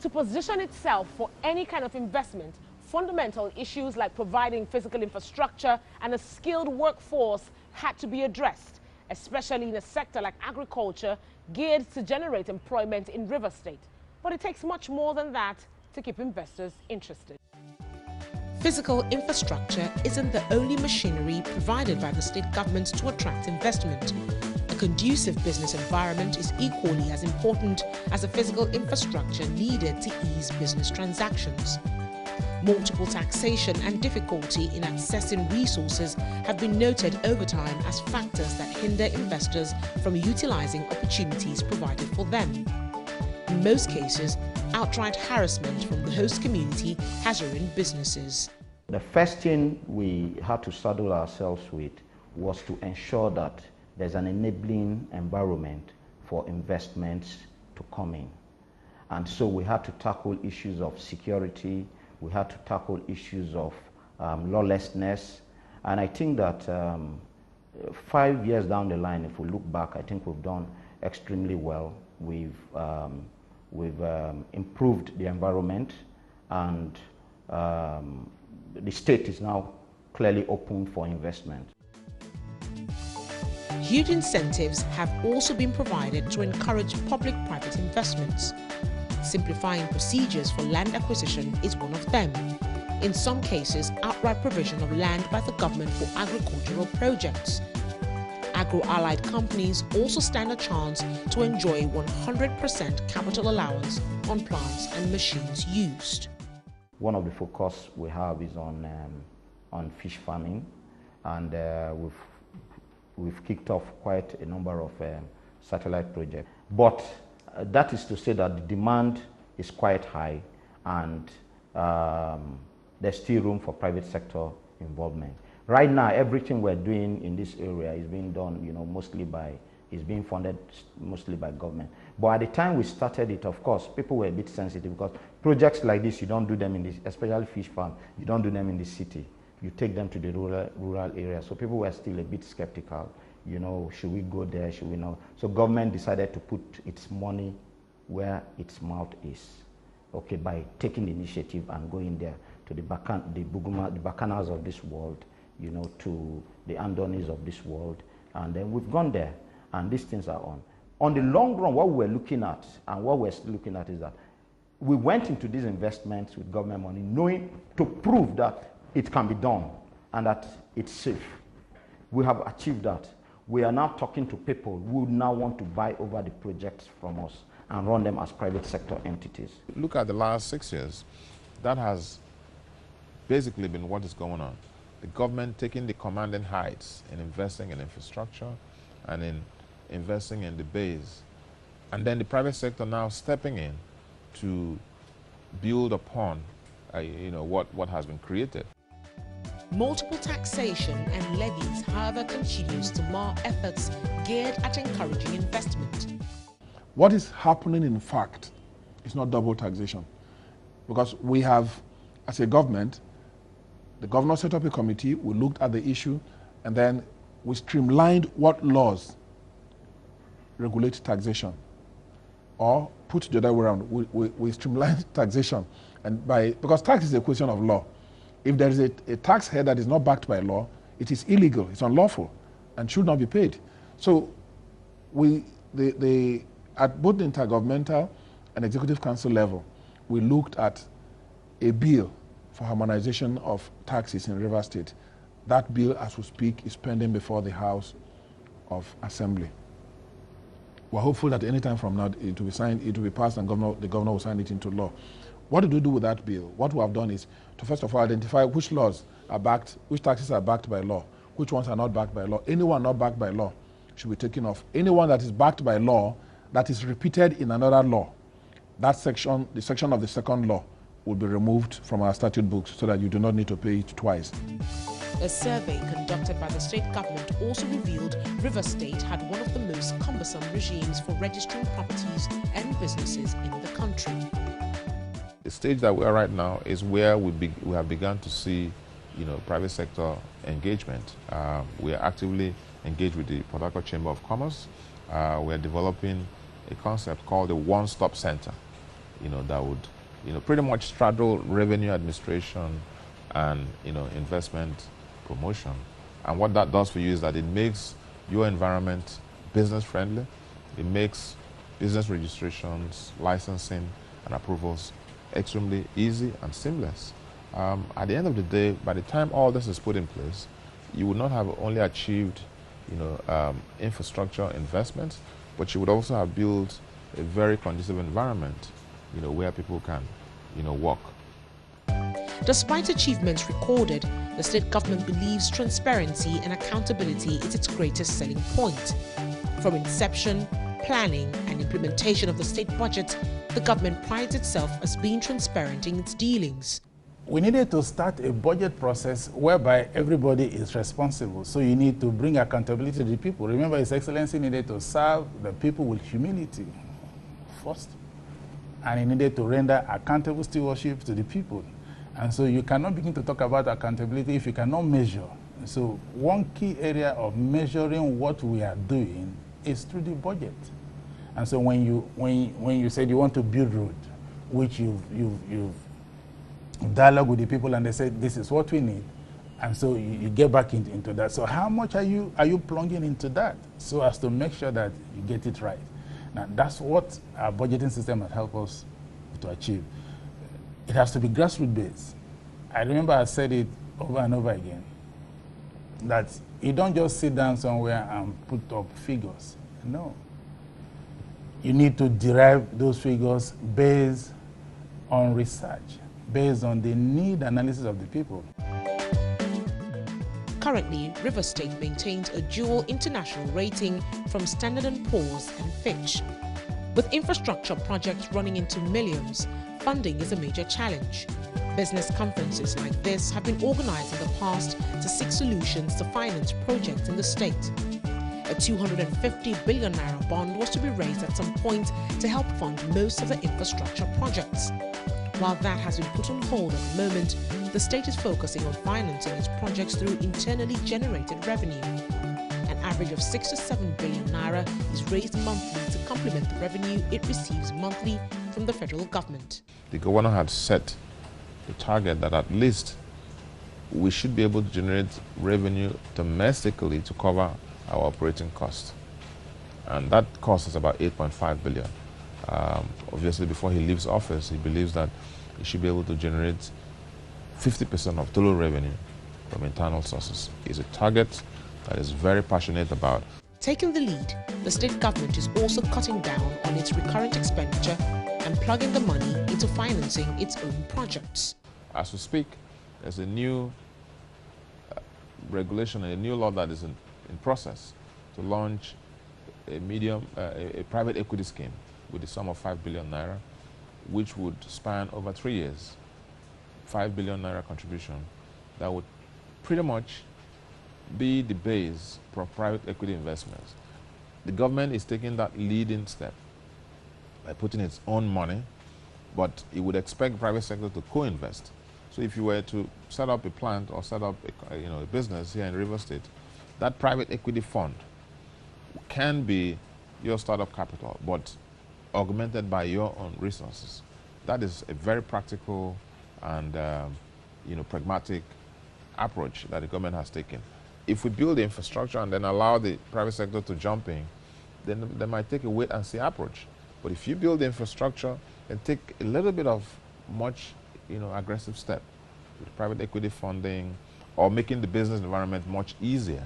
to position itself for any kind of investment, fundamental issues like providing physical infrastructure and a skilled workforce had to be addressed, especially in a sector like agriculture geared to generate employment in River State. But it takes much more than that to keep investors interested. Physical infrastructure isn't the only machinery provided by the state government to attract investment. A conducive business environment is equally as important as the physical infrastructure needed to ease business transactions. Multiple taxation and difficulty in accessing resources have been noted over time as factors that hinder investors from utilizing opportunities provided for them. In most cases, outright harassment from the host community has ruined businesses. The first thing we had to saddle ourselves with was to ensure that there's an enabling environment for investments to come in. And so we had to tackle issues of security, we had to tackle issues of lawlessness. And I think that 5 years down the line, if we look back, I think we've done extremely well. We've improved the environment, and the state is now clearly open for investment. Huge incentives have also been provided to encourage public-private investments. Simplifying procedures for land acquisition is one of them. In some cases, outright provision of land by the government for agricultural projects. Agro-allied companies also stand a chance to enjoy 100% capital allowance on plants and machines used. One of the focus we have is on fish farming, and we've kicked off quite a number of satellite projects. But that is to say that the demand is quite high, and there's still room for private sector involvement. Right now, everything we're doing in this area is being done, is being funded mostly by government. But at the time we started it, of course, people were a bit sensitive, because projects like this, you don't do them in this, especially fish farm, you don't do them in the city. You take them to the rural area. So people were still a bit skeptical. Should we go there? Should we not? So government decided to put its money where its mouth is, okay, by taking the initiative and going there to the bacchanals of this world, to the Andonis of this world. And then we've gone there, and these things are on. On the long run, what we're looking at, and what we're still looking at, is that we went into these investments with government money, knowing to prove that it can be done and that it's safe. We have achieved that. We are now talking to people who now want to buy over the projects from us and run them as private sector entities. Look at the last 6 years. That has basically been what is going on. The government taking the commanding heights in investing in infrastructure and in investing in the base, and then the private sector now stepping in to build upon what has been created. Multiple taxation and levies, however, continues to mar efforts geared at encouraging investment. What is happening, in fact, is not double taxation, because we have, as a government, the governor set up a committee, we looked at the issue, and then we streamlined what laws regulate taxation, or put the other way around, we streamlined taxation, and because tax is a question of law. If there is a tax head that is not backed by law, it is illegal, it's unlawful, and should not be paid. So at both the intergovernmental and executive council level, we looked at a bill for harmonization of taxes in River State. That bill, as we speak, is pending before the House of Assembly. We're hopeful that any time from now it will be signed, it will be passed, and the governor will sign it into law. What did we do with that bill? What we have done is to first of all identify which laws are backed, which taxes are backed by law, which ones are not backed by law. Anyone not backed by law should be taken off. Anyone that is backed by law that is repeated in another law, that section, the section of the second law, will be removed from our statute books so that you do not need to pay it twice. A survey conducted by the state government also revealed River State had one of the most cumbersome regimes for registering properties and businesses in the country. The stage that we are right now is where we have begun to see, private sector engagement. We are actively engaged with the Port Harcourt Chamber of Commerce. We are developing a concept called the one-stop center, that would pretty much straddle revenue administration and, investment promotion. And what that does for you is that it makes your environment business friendly. It makes business registrations, licensing, and approvals extremely easy and seamless. At the end of the day, by the time all this is put in place, you would not have only achieved, infrastructure investments, but you would also have built a very conducive environment, where people can, work. Despite achievements recorded, the state government believes transparency and accountability is its greatest selling point. From inception, planning, and implementation of the state budget, the government prides itself as being transparent in its dealings. We needed to start a budget process whereby everybody is responsible. So you need to bring accountability to the people. Remember, His Excellency needed to serve the people with humility first. And he needed to render accountable stewardship to the people. And so you cannot begin to talk about accountability if you cannot measure. So one key area of measuring what we are doing is through the budget. And so when you said you want to build road, which you've dialogue with the people and they said this is what we need, and so you get back into that. So how much are you plunging into that so as to make sure that you get it right? Now that's what our budgeting system has helped us to achieve. It has to be grassroots based. I remember I said it over and over again, that you don't just sit down somewhere and put up figures. No. You need to derive those figures based on research, based on the need analysis of the people. Currently, Rivers State maintains a dual international rating from Standard & Poor's and Fitch. With infrastructure projects running into millions, funding is a major challenge. Business conferences like this have been organized in the past to seek solutions to finance projects in the state. A 250 billion naira bond was to be raised at some point to help fund most of the infrastructure projects. While that has been put on hold at the moment, the state is focusing on financing its projects through internally generated revenue. An average of 6 to 7 billion naira is raised monthly to complement the revenue it receives monthly from the federal government. The governor had set the target that at least we should be able to generate revenue domestically to cover our operating costs. And that cost is about 8.5 billion. Obviously, before he leaves office, he believes that he should be able to generate 50% of total revenue from internal sources. It's a target that is very passionate about. Taking the lead, the state government is also cutting down on its recurrent expenditure and plugging the money into financing its own projects. As we speak, there's a new regulation and a new law that is in process to launch a private equity scheme with the sum of 5 billion naira, which would span over 3 years. 5 billion naira contribution that would pretty much be the base for private equity investments. The government is taking that leading step by putting its own money, but it would expect private sector to co-invest. So if you were to set up a plant or set up a business here in Rivers State, that private equity fund can be your startup capital, but augmented by your own resources. That is a very practical and pragmatic approach that the government has taken. If we build the infrastructure and then allow the private sector to jump in, then they might take a wait and see approach. But if you build the infrastructure and take a little bit of much aggressive step with private equity funding or making the business environment much easier,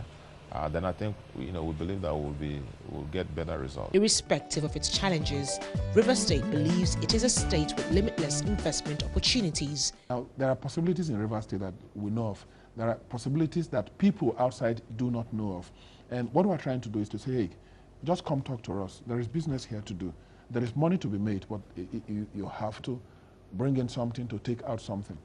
then I think we believe that we'll get better results. Irrespective of its challenges, Rivers State believes it is a state with limitless investment opportunities. Now, there are possibilities in Rivers State that we know of. There are possibilities that people outside do not know of. And what we're trying to do is to say, hey, just come talk to us. There is business here to do. There is money to be made, but you have to bring in something to take out something.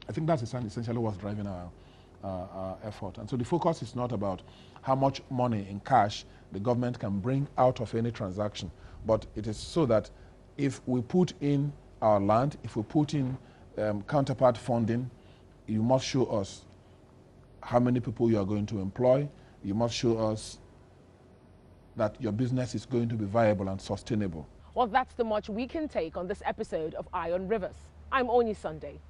I think that's essentially what's driving our effort. And so the focus is not about how much money in cash the government can bring out of any transaction, but it is so that if we put in our land, if we put in counterpart funding, you must show us how many people you are going to employ. You must show us that your business is going to be viable and sustainable. Well, that's the much we can take on this episode of Eye on Rivers. I'm Oni Sunday.